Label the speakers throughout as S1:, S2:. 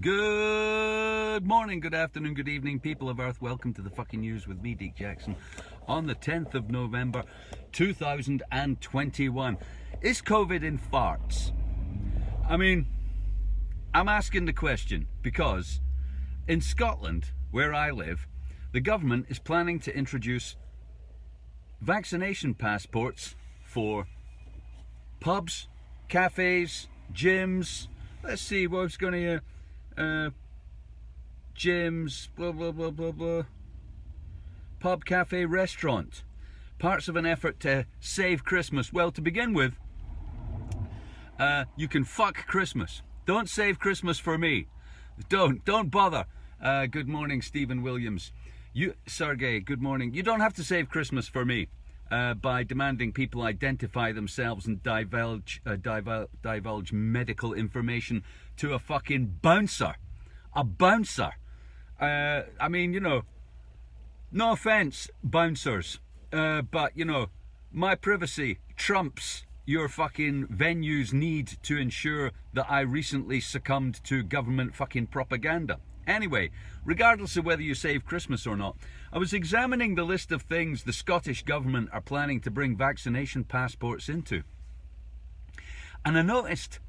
S1: Good morning, good afternoon, good evening, people of Earth. Welcome to the fucking news with me, Deke Jackson, on the 10th of November, 2021. Is COVID in farts? I mean, I'm asking the question because in Scotland, where I live, the government is planning to introduce vaccination passports for pubs, cafes, gyms. Let's see, what's going to gyms, blah, blah, blah, blah, blah. Pub, cafe, restaurant. Parts of an effort to save Christmas. Well, to begin with, you can fuck Christmas. Don't save Christmas for me. Don't bother. Good morning, Stephen Williams. Sergey, good morning. You don't have to save Christmas for me. By demanding people identify themselves and divulge medical information to a fucking bouncer. A bouncer. I mean, you know, no offense, bouncers, but, you know, my privacy trumps your fucking venue's need to ensure that I recently succumbed to government fucking propaganda. Anyway, regardless of whether you save Christmas or not, I was examining the list of things the Scottish government are planning to bring vaccination passports into. And I noticed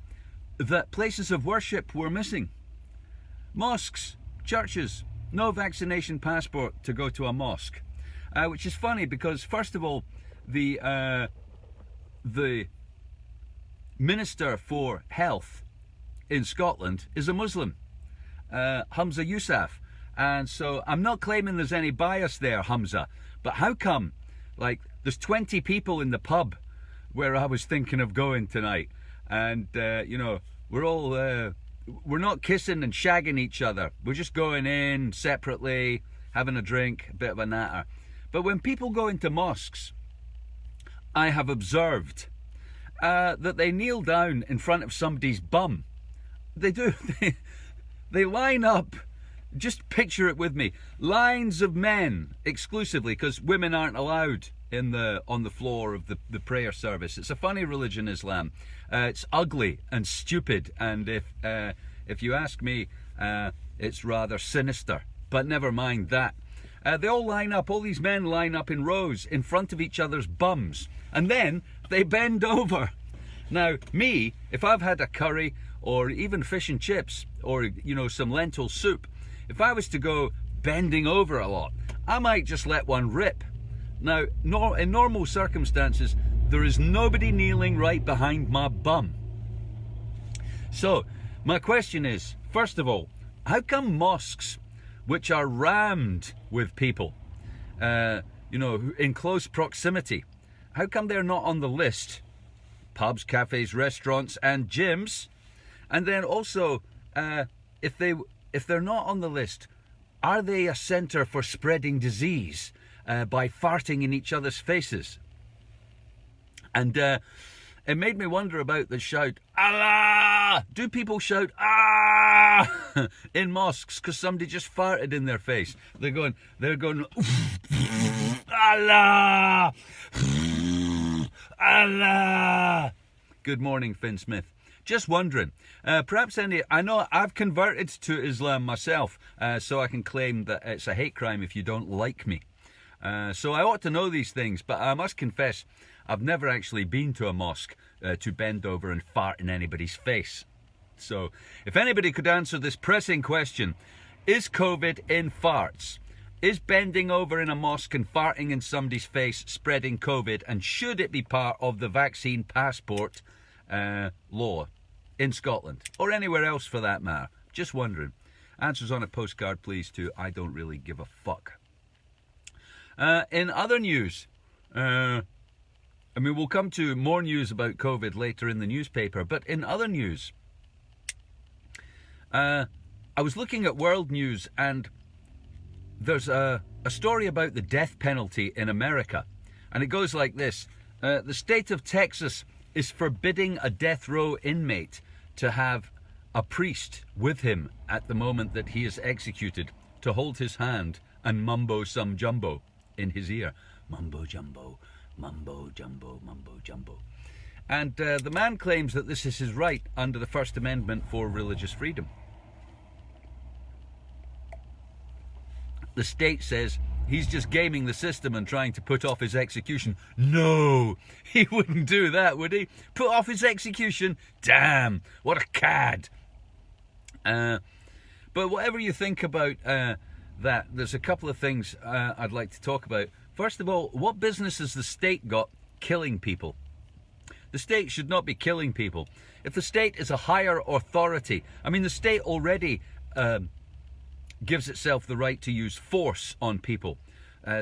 S1: that places of worship were missing. Mosques, churches, no vaccination passport to go to a mosque. Which is funny because, first of all, the Minister for Health in Scotland is a Muslim. Humza Yousaf, and so I'm not claiming there's any bias there, Humza, but how come, like, there's 20 people in the pub where I was thinking of going tonight, and you know, we're not kissing and shagging each other, we're just going in separately, having a drink, a bit of a natter. But when people go into mosques, I have observed that they kneel down in front of somebody's bum. They do. They line up, just picture it with me, lines of men exclusively, because women aren't allowed on the floor of the prayer service. It's a funny religion, Islam. It's ugly and stupid, and if you ask me, it's rather sinister. But never mind that. They all line up, all these men line up in rows in front of each other's bums, and then they bend over. Now, me, if I've had a curry or even fish and chips, or, you know, some lentil soup, if I was to go bending over a lot, I might just let one rip. Now, in normal circumstances, there is nobody kneeling right behind my bum. So, my question is, first of all, how come mosques, which are rammed with people, you know, in close proximity, how come they're not on the list? Pubs, cafes, restaurants, and gyms. And then also, if they're not on the list, are they a centre for spreading disease by farting in each other's faces? And it made me wonder about the shout, Allah! Do people shout, ah, in mosques because somebody just farted in their face? They're going, Allah! Allah! Good morning, Finn Smith. Just wondering, perhaps I know I've converted to Islam myself, so I can claim that it's a hate crime if you don't like me. So I ought to know these things, but I must confess, I've never actually been to a mosque to bend over and fart in anybody's face. So if anybody could answer this pressing question, is COVID in farts? Is bending over in a mosque and farting in somebody's face spreading COVID, and should it be part of the vaccine passport law in Scotland or anywhere else for that matter? Just wondering. Answers on a postcard, please, to I don't really give a fuck. In other news, I mean, we'll come to more news about COVID later in the newspaper, but in other news, I was looking at world news, and there's a story about the death penalty in America, and it goes like this. The state of Texas is forbidding a death row inmate to have a priest with him at the moment that he is executed, to hold his hand and mumbo some jumbo in his ear. Mumbo jumbo, mumbo jumbo, mumbo jumbo. And the man claims that this is his right under the First Amendment for religious freedom. The state says he's just gaming the system and trying to put off his execution. No, he wouldn't do that, would he? Put off his execution? Damn, what a cad. But whatever you think about that, there's a couple of things I'd like to talk about. First of all, what business has the state got killing people? The state should not be killing people. If the state is a higher authority, I mean, the state already gives itself the right to use force on people,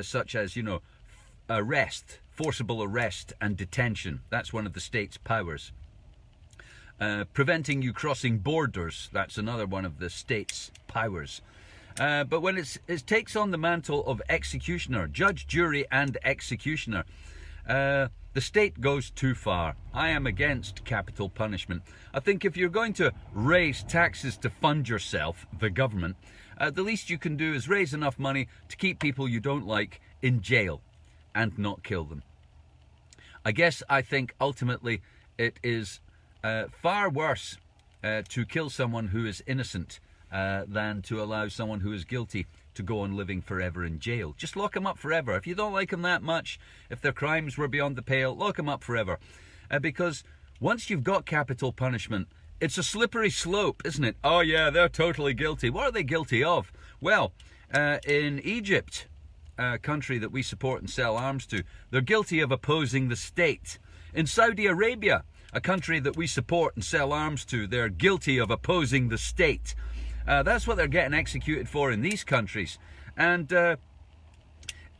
S1: such as, you know, arrest, forcible arrest and detention. That's one of the state's powers. Preventing you crossing borders, that's another one of the state's powers. But when it takes on the mantle of executioner, judge, jury and executioner, the state goes too far. I am against capital punishment. I think if you're going to raise taxes to fund yourself, the government, the least you can do is raise enough money to keep people you don't like in jail and not kill them. I think ultimately it is far worse to kill someone who is innocent than to allow someone who is guilty to go on living forever in jail. Just lock them up forever. If you don't like them that much, if their crimes were beyond the pale, lock them up forever. Because once you've got capital punishment, it's a slippery slope, isn't it? Oh yeah, they're totally guilty. What are they guilty of? Well, in Egypt, a country that we support and sell arms to, they're guilty of opposing the state. In Saudi Arabia, a country that we support and sell arms to, they're guilty of opposing the state. That's what they're getting executed for in these countries. And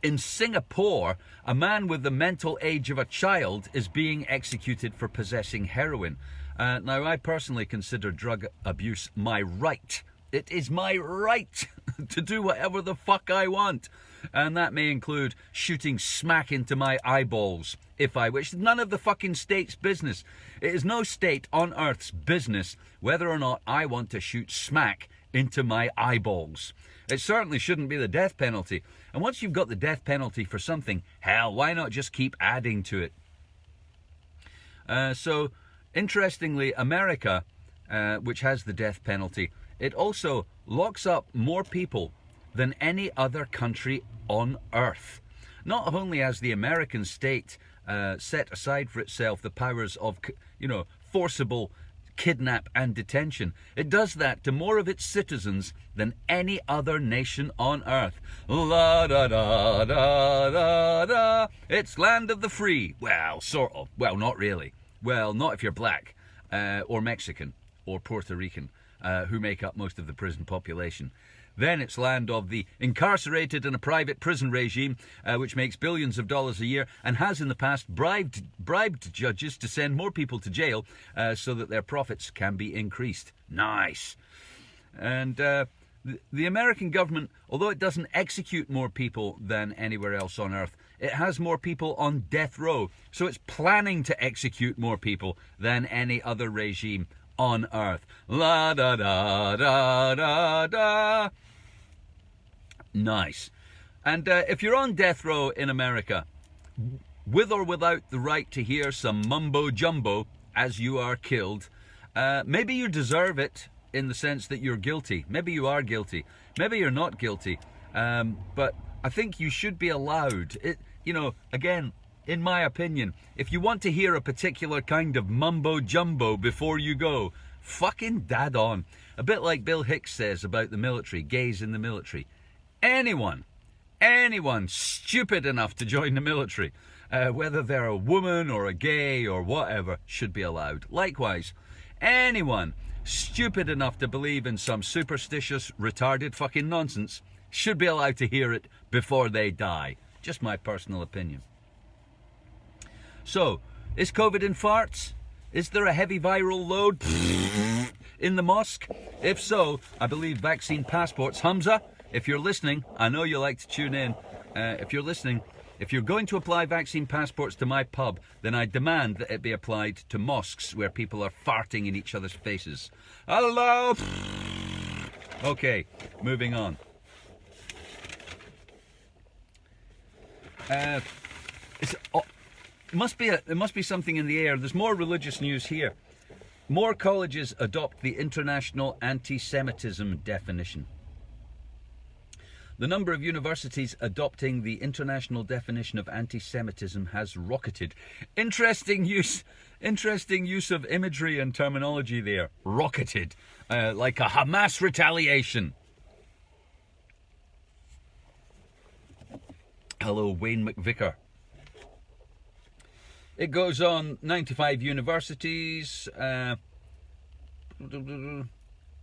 S1: in Singapore, a man with the mental age of a child is being executed for possessing heroin. Now, I personally consider drug abuse my right. It is my right to do whatever the fuck I want. And that may include shooting smack into my eyeballs if I wish. None of the fucking state's business. It is no state on earth's business whether or not I want to shoot smack into my eyeballs. It certainly shouldn't be the death penalty. And once you've got the death penalty for something, hell, why not just keep adding to it? So, interestingly, America, which has the death penalty, it also locks up more people than any other country on earth. Not only has the American state set aside for itself the powers of, forcible kidnap and detention, it does that to more of its citizens than any other nation on earth. La da da da da da. It's land of the free. Well, sort of. Well, not really. Well, not if you're black, or Mexican, or Puerto Rican, who make up most of the prison population. Then it's land of the incarcerated in a private prison regime, which makes billions of dollars a year and has in the past bribed judges to send more people to jail so that their profits can be increased. Nice. And the American government, although it doesn't execute more people than anywhere else on earth, it has more people on death row. So it's planning to execute more people than any other regime on earth. La da da da da da. Nice. And if you're on death row in America, with or without the right to hear some mumbo jumbo as you are killed, maybe you deserve it in the sense that you're guilty. Maybe you are guilty. Maybe you're not guilty. But I think you should be allowed. Again, in my opinion, if you want to hear a particular kind of mumbo jumbo before you go, fucking dad on. A bit like Bill Hicks says about the military, gays in the military. Anyone stupid enough to join the military, whether they're a woman or a gay or whatever, should be allowed. Likewise, anyone stupid enough to believe in some superstitious, retarded fucking nonsense should be allowed to hear it before they die. Just my personal opinion. So, is COVID in farts? Is there a heavy viral load in the mosque? If so, I believe vaccine passports. Hamza, if you're listening, I know you like to tune in. If you're listening, if you're going to apply vaccine passports to my pub, then I demand that it be applied to mosques where people are farting in each other's faces. Hello! Okay, moving on. There must be something in the air. There's more religious news here. More colleges adopt the international anti-Semitism definition. The number of universities adopting the international definition of anti-Semitism has rocketed. Interesting use of imagery and terminology there. Rocketed, like a Hamas retaliation. Hello, Wayne McVicker. It goes on. 95 universities.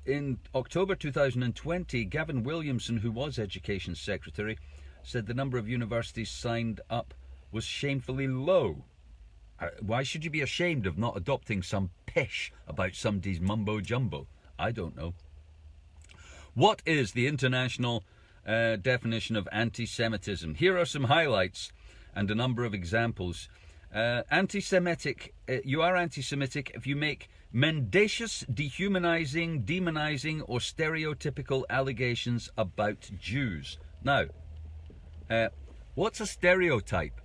S1: In October 2020, Gavin Williamson, who was Education Secretary, said the number of universities signed up was shamefully low. Why should you be ashamed of not adopting some pish about somebody's mumbo-jumbo? I don't know. What is the international definition of anti-Semitism? Here are some highlights and a number of examples. Anti-Semitic, you are anti-Semitic if you make mendacious, dehumanizing, demonizing, or stereotypical allegations about Jews. Now, what's a stereotype?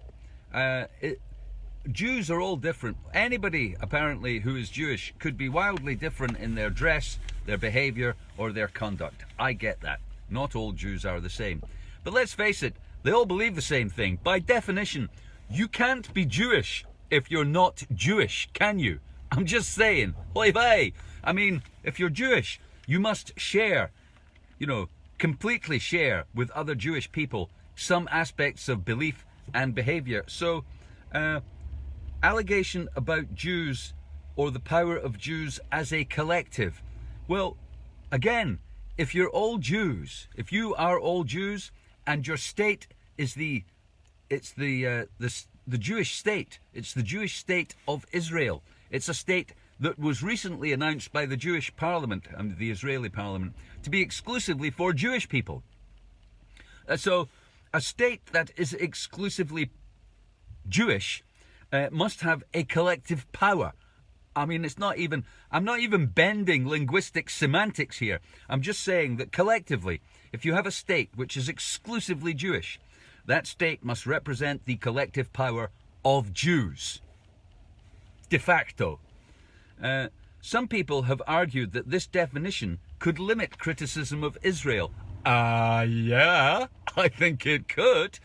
S1: Jews are all different. Anybody, apparently, who is Jewish could be wildly different in their dress, their behavior, or their conduct. I get that. Not all Jews are the same. But let's face it, they all believe the same thing. By definition, you can't be Jewish if you're not Jewish, can you? I'm just saying. Hey. I mean, if you're Jewish, you must share, completely share with other Jewish people some aspects of belief and behavior. So, allegation about Jews or the power of Jews as a collective. Well, again, if you're all Jews, if you are all Jews and your state is the Jewish state, it's the Jewish state of Israel. It's a state that was recently announced by the Jewish parliament, the Israeli parliament, to be exclusively for Jewish people. So a state that is exclusively Jewish must have a collective power. I mean, I'm not even bending linguistic semantics here. I'm just saying that collectively, if you have a state which is exclusively Jewish, that state must represent the collective power of Jews. De facto. Some people have argued that this definition could limit criticism of Israel. Yeah, I think it could.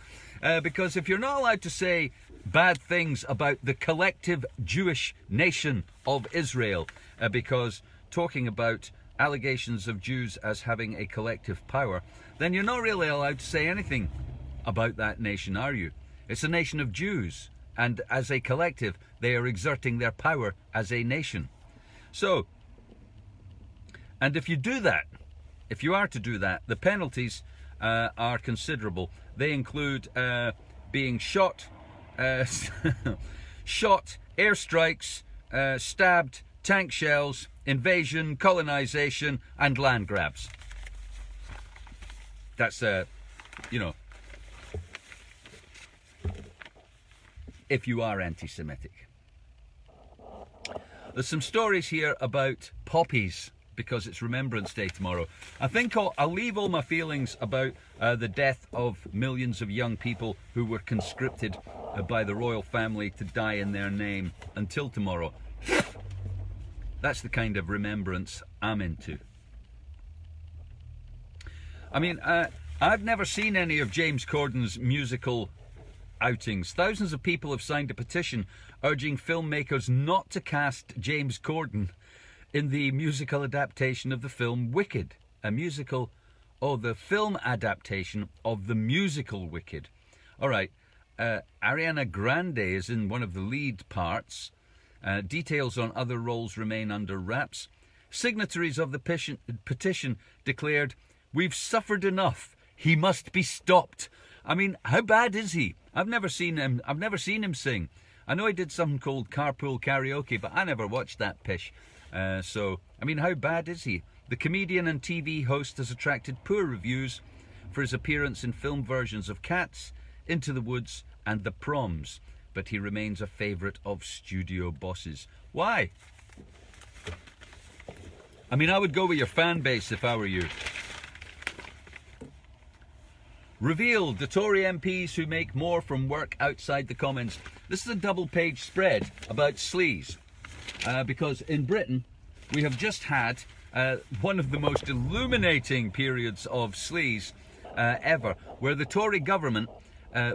S1: Because if you're not allowed to say bad things about the collective Jewish nation of Israel, because talking about allegations of Jews as having a collective power, then you're not really allowed to say anything about that nation, are you? It's a nation of Jews, and as a collective, they are exerting their power as a nation. So, and if you do that, if you are to do that, the penalties are considerable. They include being shot, airstrikes, stabbed, tank shells, invasion, colonization, and land grabs. That's, if you are anti-Semitic. There's some stories here about poppies, because it's Remembrance Day tomorrow. I think I'll leave all my feelings about the death of millions of young people who were conscripted by the royal family to die in their name until tomorrow. That's the kind of remembrance I'm into. I mean, I've never seen any of James Corden's musical outings. Thousands of people have signed a petition urging filmmakers not to cast James Corden in the musical adaptation of the film Wicked. The film adaptation of the musical Wicked. All right, Ariana Grande is in one of the lead parts. Details on other roles remain under wraps. Signatories of the petition declared, "We've suffered enough. He must be stopped." I mean, how bad is he? I've never seen him sing. I know he did something called Carpool Karaoke, but I never watched that pish. So, I mean, how bad is he? The comedian and TV host has attracted poor reviews for his appearance in film versions of Cats, Into the Woods, and The Proms, but he remains a favourite of studio bosses. Why? I mean, I would go with your fan base if I were you. Revealed the Tory MPs who make more from work outside the Commons. This is a double-page spread about sleaze. Because in Britain, we have just had one of the most illuminating periods of sleaze ever, where the Tory government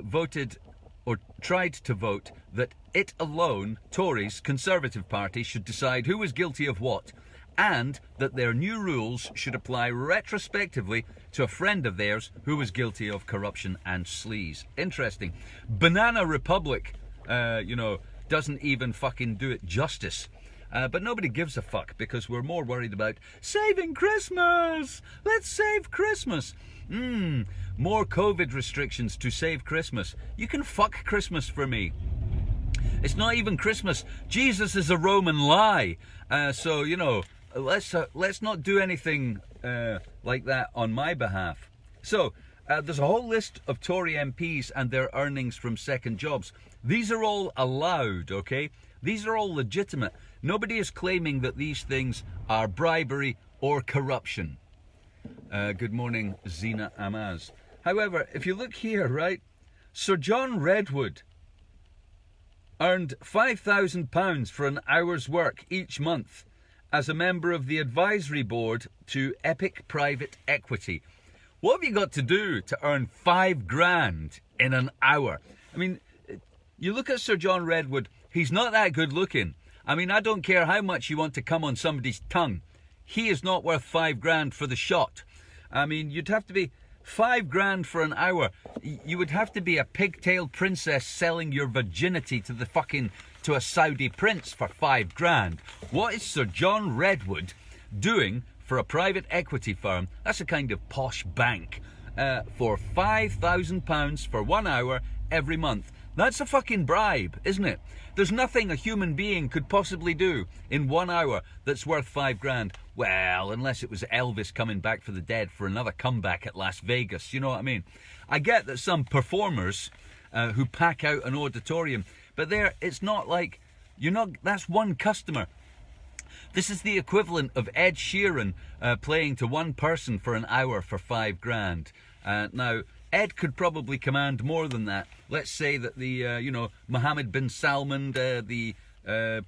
S1: voted or tried to vote that it alone, Tories, Conservative Party, should decide who was guilty of what, and that their new rules should apply retrospectively to a friend of theirs who was guilty of corruption and sleaze. Interesting. Banana Republic, doesn't even fucking do it justice. But nobody gives a fuck because we're more worried about saving Christmas. Let's save Christmas. More COVID restrictions to save Christmas. You can fuck Christmas for me. It's not even Christmas. Jesus is a Roman lie. So, let's not do anything like that on my behalf. So, there's a whole list of Tory MPs and their earnings from second jobs. These are all allowed, okay? These are all legitimate. Nobody is claiming that these things are bribery or corruption. Good morning, Zina Amaz. However, if you look here, right, Sir John Redwood earned £5,000 for an hour's work each month as a member of the advisory board to Epic Private Equity. What have you got to do to earn £5,000 in an hour? I mean, you look at Sir John Redwood, he's not that good looking. I mean, I don't care how much you want to come on somebody's tongue. He is not worth £5,000 for the shot. I mean, you'd have to be £5,000 for an hour. You would have to be a pigtailed princess selling your virginity to a Saudi prince for £5,000. What is Sir John Redwood doing for a private equity firm? That's a kind of posh bank for £5,000 for 1 hour every month. That's a fucking bribe, isn't it? There's nothing a human being could possibly do in 1 hour that's worth £5,000. Well, unless it was Elvis coming back for the dead for another comeback at Las Vegas, you know what I mean? I get that some performers who pack out an auditorium, but it's not like, that's one customer. This is the equivalent of Ed Sheeran playing to one person for an hour for £5,000. Now, Ed could probably command more than that. Let's say that the, Mohammed bin Salman, the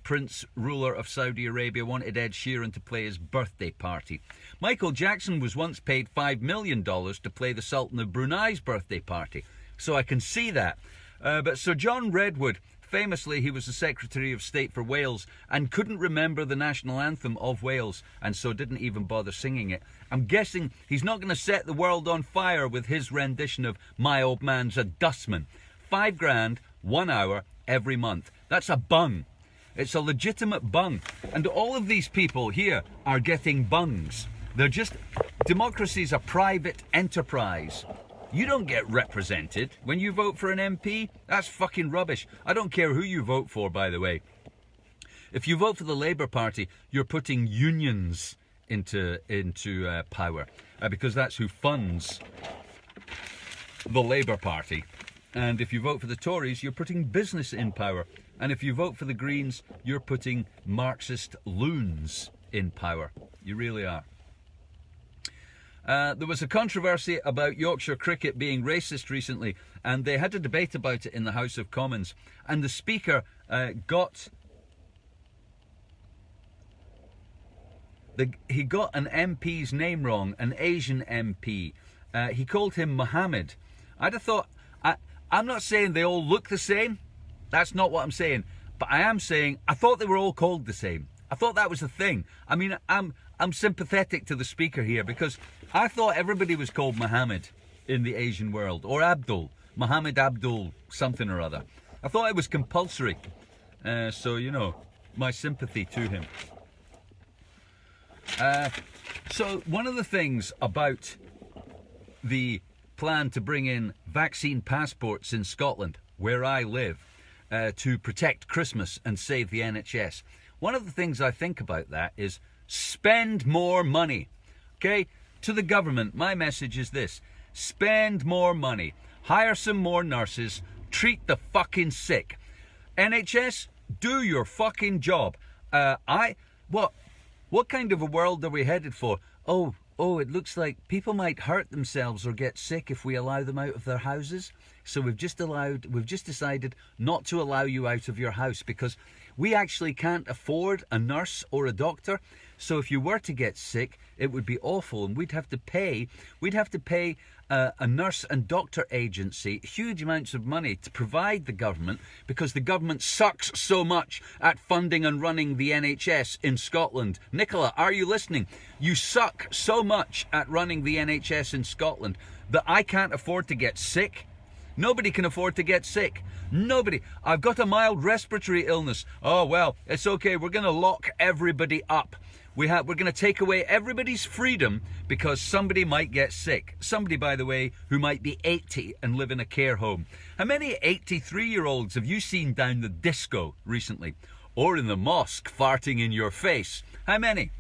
S1: Prince ruler of Saudi Arabia, wanted Ed Sheeran to play his birthday party. Michael Jackson was once paid $5 million to play the Sultan of Brunei's birthday party. So I can see that. But Sir John Redwood, famously, he was the Secretary of State for Wales and couldn't remember the national anthem of Wales, and so didn't even bother singing it. I'm guessing he's not going to set the world on fire with his rendition of My Old Man's a Dustman. £5,000, 1 hour, every month. That's a bung. It's a legitimate bung. And all of these people here are getting bungs. Democracy's a private enterprise. You don't get represented when you vote for an MP. That's fucking rubbish. I don't care who you vote for, by the way. If you vote for the Labour Party, you're putting unions into power because that's who funds the Labour Party. And if you vote for the Tories, you're putting business in power. And if you vote for the Greens, you're putting Marxist loons in power. You really are. There was a controversy about Yorkshire cricket being racist recently, and they had a debate about it in the House of Commons. And the Speaker got an MP's name wrong, an Asian MP. He called him Mohammed. I'd have thought, I'm not saying they all look the same. That's not what I'm saying. But I am saying I thought they were all called the same. I thought that was the thing. I mean, I'm sympathetic to the Speaker here because I thought everybody was called Mohammed in the Asian world, or Abdul, Mohammed Abdul something or other. I thought it was compulsory. So, my sympathy to him. So one of the things about the plan to bring in vaccine passports in Scotland, where I live, to protect Christmas and save the NHS, one of the things I think about that is spend more money. Okay? To the government, my message is this. Spend more money. Hire some more nurses. Treat the fucking sick. NHS, do your fucking job. What kind of a world are we headed for? Oh, it looks like people might hurt themselves or get sick if we allow them out of their houses. So we've just decided not to allow you out of your house because we actually can't afford a nurse or a doctor. So if you were to get sick, it would be awful, and we'd have to pay a nurse and doctor agency huge amounts of money to provide the government, because the government sucks so much at funding and running the NHS in Scotland. Nicola, are you listening? You suck so much at running the NHS in Scotland that I can't afford to get sick. Nobody can afford to get sick. Nobody. I've got a mild respiratory illness. Oh, well, it's okay. We're going to lock everybody up. We're going to take away everybody's freedom because somebody might get sick. Somebody, by the way, who might be 80 and live in a care home. How many 83-year-olds have you seen down the disco recently? Or in the mosque farting in your face? How many?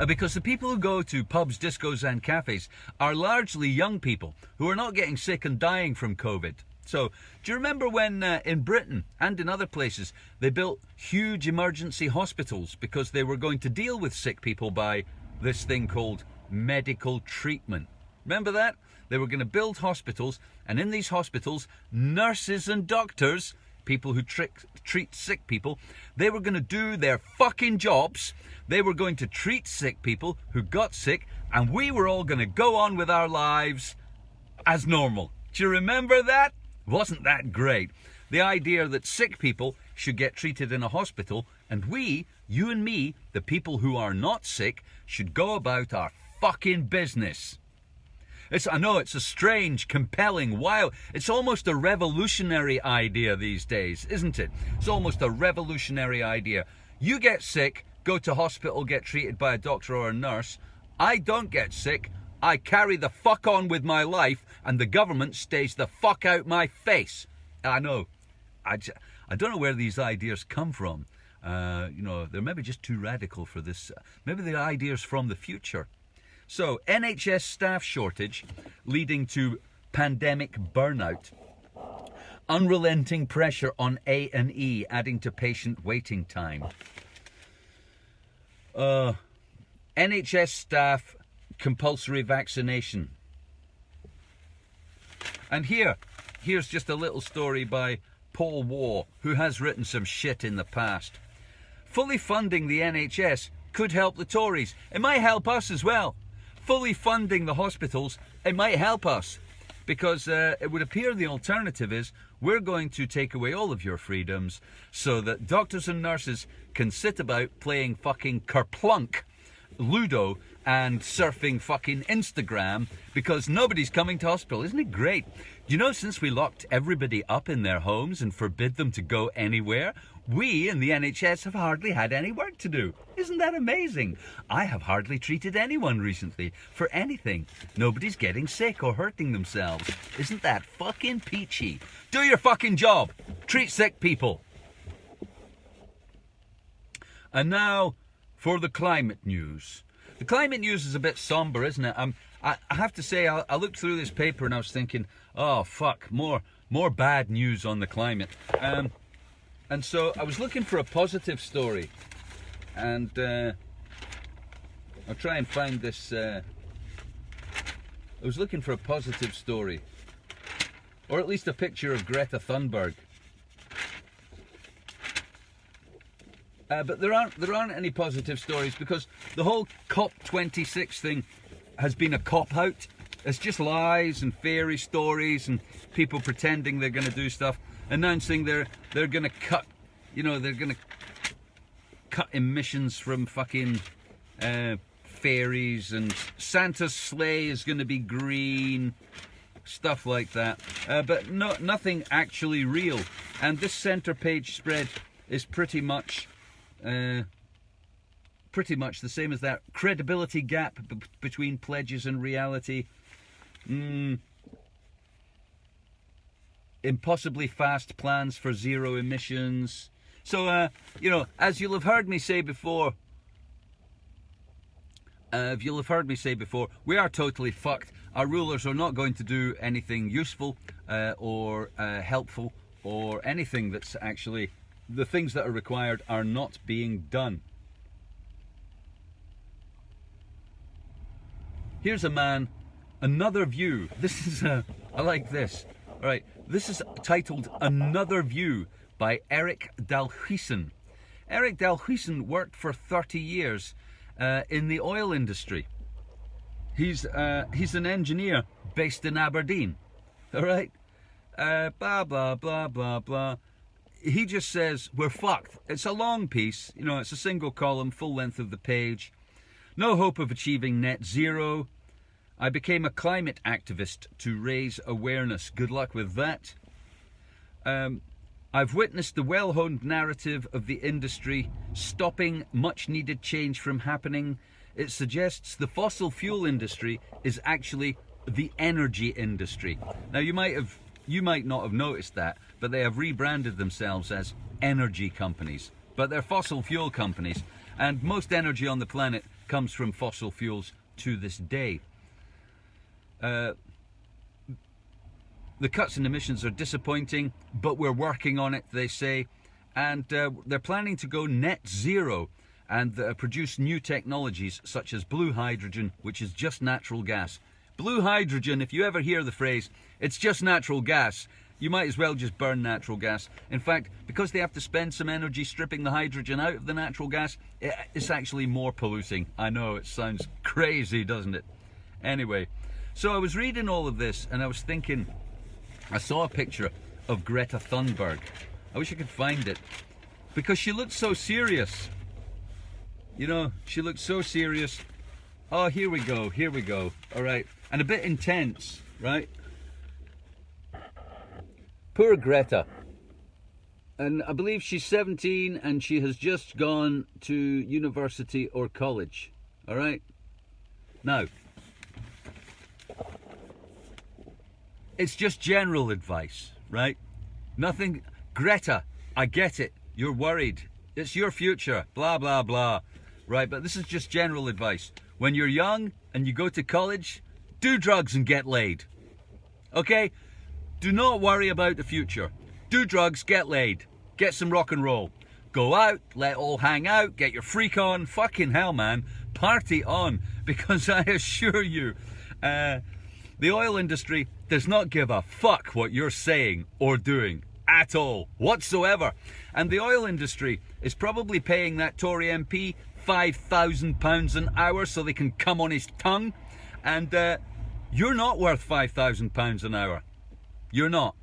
S1: Because the people who go to pubs, discos and cafes are largely young people who are not getting sick and dying from COVID. So, do you remember when in Britain and in other places they built huge emergency hospitals because they were going to deal with sick people by this thing called medical treatment? Remember that? They were going to build hospitals, and in these hospitals, nurses and doctors, people who treat sick people, they were going to do their fucking jobs. They were going to treat sick people who got sick, and we were all going to go on with our lives as normal. Do you remember that? Wasn't that great? The idea that sick people should get treated in a hospital, and we, you and me, the people who are not sick, should go about our fucking business. I know it's a strange, compelling, wild, it's almost a revolutionary idea these days, isn't it? It's almost a revolutionary idea. You get sick, go to hospital, get treated by a doctor or a nurse. I don't get sick. I carry the fuck on with my life, and the government stays the fuck out my face. I know. I don't know where these ideas come from. They're maybe just too radical for this. Maybe the ideas from the future. So, NHS staff shortage leading to pandemic burnout. Unrelenting pressure on A&E adding to patient waiting time. NHS staff compulsory vaccination. And here's just a little story by Paul Waugh, who has written some shit in the past. Fully funding the NHS could help the Tories. It might help us as well. Fully funding the hospitals, it might help us. Because it would appear the alternative is we're going to take away all of your freedoms so that doctors and nurses can sit about playing fucking Kerplunk, Ludo, and surfing fucking Instagram because nobody's coming to hospital. Isn't it great? You know, since we locked everybody up in their homes and forbid them to go anywhere, we in the NHS have hardly had any work to do. Isn't that amazing? I have hardly treated anyone recently for anything. Nobody's getting sick or hurting themselves. Isn't that fucking peachy? Do your fucking job. Treat sick people. And now for the climate news. The climate news is a bit somber, isn't it? I have to say, I looked through this paper and I was thinking, oh fuck, more bad news on the climate. And so I was looking for a positive story, and I'll try and find this. I was looking for a positive story, or at least a picture of Greta Thunberg. But there aren't any positive stories because the whole COP26 thing has been a cop-out. It's just lies and fairy stories and people pretending they're going to do stuff, announcing they're going to cut, they're going to cut emissions from fucking fairies, and Santa's sleigh is going to be green, stuff like that. But nothing actually real. And this centre page spread is pretty much the same as that. Credibility gap between pledges and reality. Impossibly fast plans for zero emissions. So, as you'll have heard me say before, we are totally fucked. Our rulers are not going to do anything useful or helpful, or anything that's actually, the things that are required are not being done. Here's a man, another view. This is, I like this. All right, this is titled Another View by Eric Dalhuisen. Eric Delhuisen worked for 30 years in the oil industry. He's an engineer based in Aberdeen. All right? Blah, blah, blah, blah, blah. He just says, we're fucked. It's a long piece. You know, it's a single column, full length of the page. No hope of achieving net zero. I became a climate activist to raise awareness. Good luck with that. I've witnessed the well-honed narrative of the industry stopping much-needed change from happening. It suggests the fossil fuel industry is actually the energy industry. Now, you might not have noticed that, but they have rebranded themselves as energy companies. But they're fossil fuel companies, and most energy on the planet comes from fossil fuels to this day. The cuts in emissions are disappointing, but we're working on it, they say. And they're planning to go net zero and produce new technologies such as blue hydrogen, which is just natural gas. Blue hydrogen, if you ever hear the phrase, it's just natural gas, you might as well just burn natural gas. In fact, because they have to spend some energy stripping the hydrogen out of the natural gas, it's actually more polluting. I know, it sounds crazy, doesn't it? Anyway, so I was reading all of this and I was thinking, I saw a picture of Greta Thunberg. I wish I could find it, because she looked so serious. You know, she looked so serious. Oh, here we go, here we go. All right, and a bit intense, right? Poor Greta. And I believe she's 17 and she has just gone to university or college. All right? Now, it's just general advice, right? Nothing. Greta, I get it. You're worried. It's your future. Blah, blah, blah. Right, but this is just general advice. When you're young and you go to college, do drugs and get laid. Okay? Do not worry about the future. Do drugs, get laid. Get some rock and roll. Go out, let all hang out, get your freak on. Fucking hell, man. Party on. Because I assure you, the oil industry does not give a fuck what you're saying or doing at all, whatsoever. And the oil industry is probably paying that Tory MP £5,000 an hour so they can come on his tongue. And you're not worth £5,000 an hour. You're not.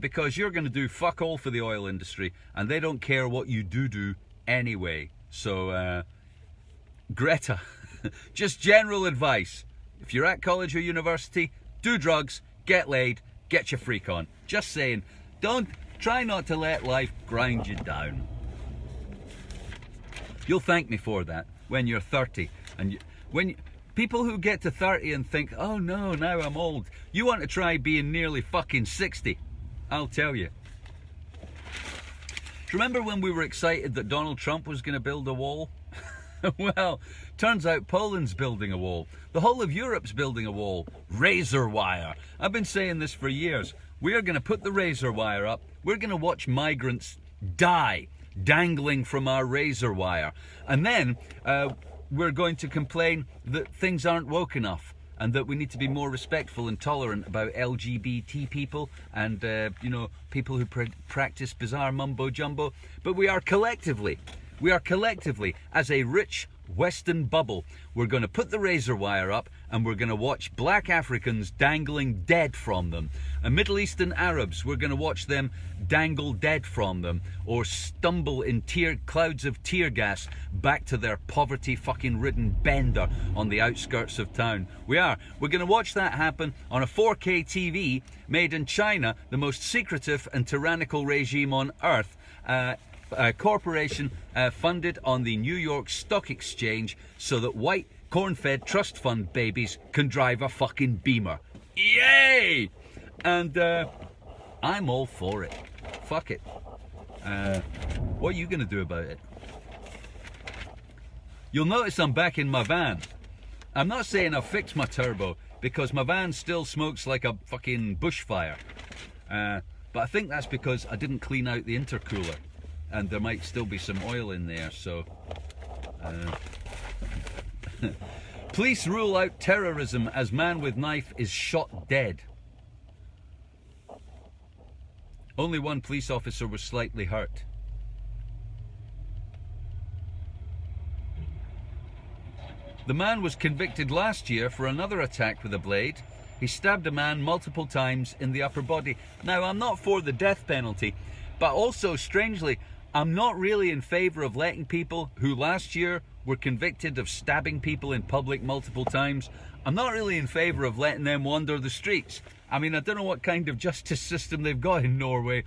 S1: Because you're going to do fuck all for the oil industry, and they don't care what you do anyway. So, Greta, just general advice. If you're at college or university, do drugs, get laid, get your freak on. Just saying, try not to let life grind you down. You'll thank me for that when you're 30. And people who get to 30 and think, oh no, now I'm old. You want to try being nearly fucking 60. I'll tell you. Do you remember when we were excited that Donald Trump was going to build a wall? Well, turns out Poland's building a wall. The whole of Europe's building a wall. Razor wire. I've been saying this for years. We are going to put the razor wire up. We're going to watch migrants die dangling from our razor wire. And then we're going to complain that things aren't woke enough, and that we need to be more respectful and tolerant about LGBT people and, you know, people who practice bizarre mumbo jumbo. But we are collectively, as a rich Western bubble, we're going to put the razor wire up and we're going to watch black Africans dangling dead from them. And Middle Eastern Arabs, we're going to watch them dangle dead from them, or stumble in clouds of tear gas back to their poverty fucking ridden bender on the outskirts of town. We're going to watch that happen on a 4K TV made in China, the most secretive and tyrannical regime on earth. A corporation funded on the New York Stock Exchange so that white corn-fed trust fund babies can drive a fucking Beamer. Yay! And I'm all for it. Fuck it. What are you going to do about it? You'll notice I'm back in my van. I'm not saying I've fixed my turbo, because my van still smokes like a fucking bushfire. But I think that's because I didn't clean out the intercooler, and there might still be some oil in there, so... Police rule out terrorism as man with knife is shot dead. Only one police officer was slightly hurt. The man was convicted last year for another attack with a blade. He stabbed a man multiple times in the upper body. Now, I'm not for the death penalty, but also, strangely, I'm not really in favour of letting people who last year were convicted of stabbing people in public multiple times, I'm not really in favour of letting them wander the streets. I mean, I don't know what kind of justice system they've got in Norway,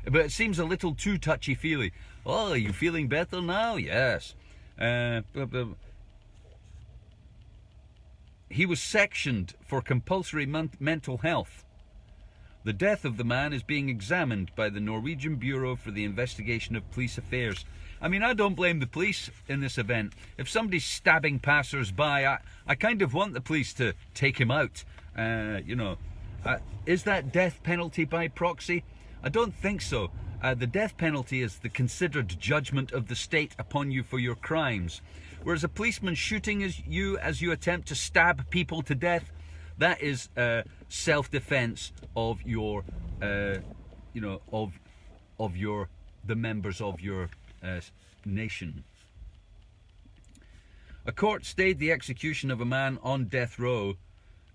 S1: but it seems a little too touchy-feely. Oh, are you feeling better now? Yes. He was sectioned for compulsory mental health. The death of the man is being examined by the Norwegian Bureau for the Investigation of Police Affairs. I mean, I don't blame the police in this event. If somebody's stabbing passers-by, I kind of want the police to take him out. Is that death penalty by proxy? I don't think so. The death penalty is the considered judgment of the state upon you for your crimes. Whereas a policeman shooting you as you attempt to stab people to death, that is self-defense of your, the members of your nation. A court stayed the execution of a man on death row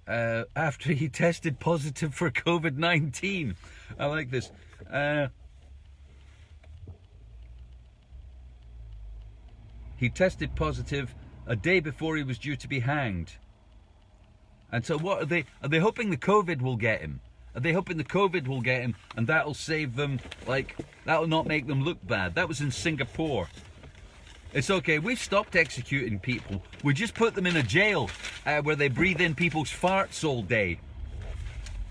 S1: after he tested positive for COVID-19. I like this. He tested positive a day before he was due to be hanged. And so what are they hoping the COVID will get him? Are they hoping the COVID will get him and that'll save them, like, that'll not make them look bad? That was in Singapore. It's okay, we've stopped executing people. We just put them in a jail where they breathe in people's farts all day.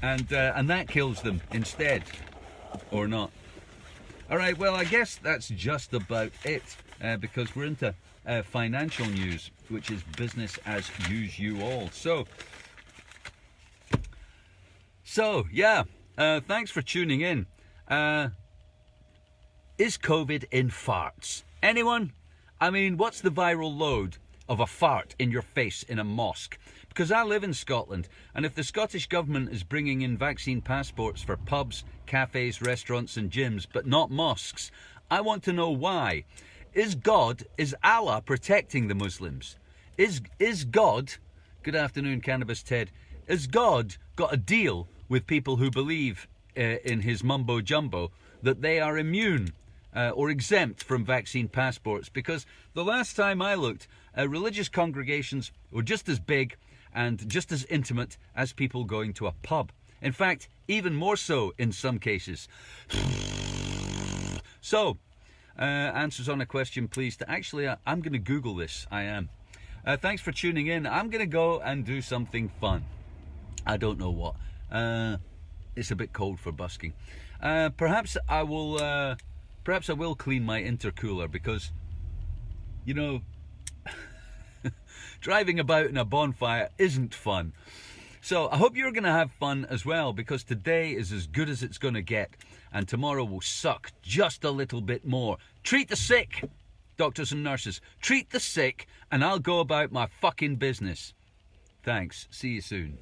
S1: And that kills them instead. Or not. Alright, well, I guess that's just about it. Because we're into financial news, which is business as usual. So yeah, thanks for tuning in. Is COVID in farts? Anyone? I mean, what's the viral load of a fart in your face in a mosque? Because I live in Scotland, and if the Scottish government is bringing in vaccine passports for pubs, cafes, restaurants and gyms, but not mosques, I want to know why. Is Allah protecting the Muslims? Is God, good afternoon Cannabis Ted, has God got a deal with people who believe in his mumbo jumbo that they are immune or exempt from vaccine passports? Because the last time I looked, religious congregations were just as big and just as intimate as people going to a pub. In fact, even more so in some cases. So, answers on a question, please. Actually, I'm going to Google this. I am. Thanks for tuning in. I'm going to go and do something fun. I don't know what. It's a bit cold for busking. Perhaps I will clean my intercooler because, you know, driving about in a bonfire isn't fun. So I hope you're going to have fun as well, because today is as good as it's going to get, and tomorrow will suck just a little bit more. Treat the sick, doctors and nurses. Treat the sick, and I'll go about my fucking business. Thanks. See you soon.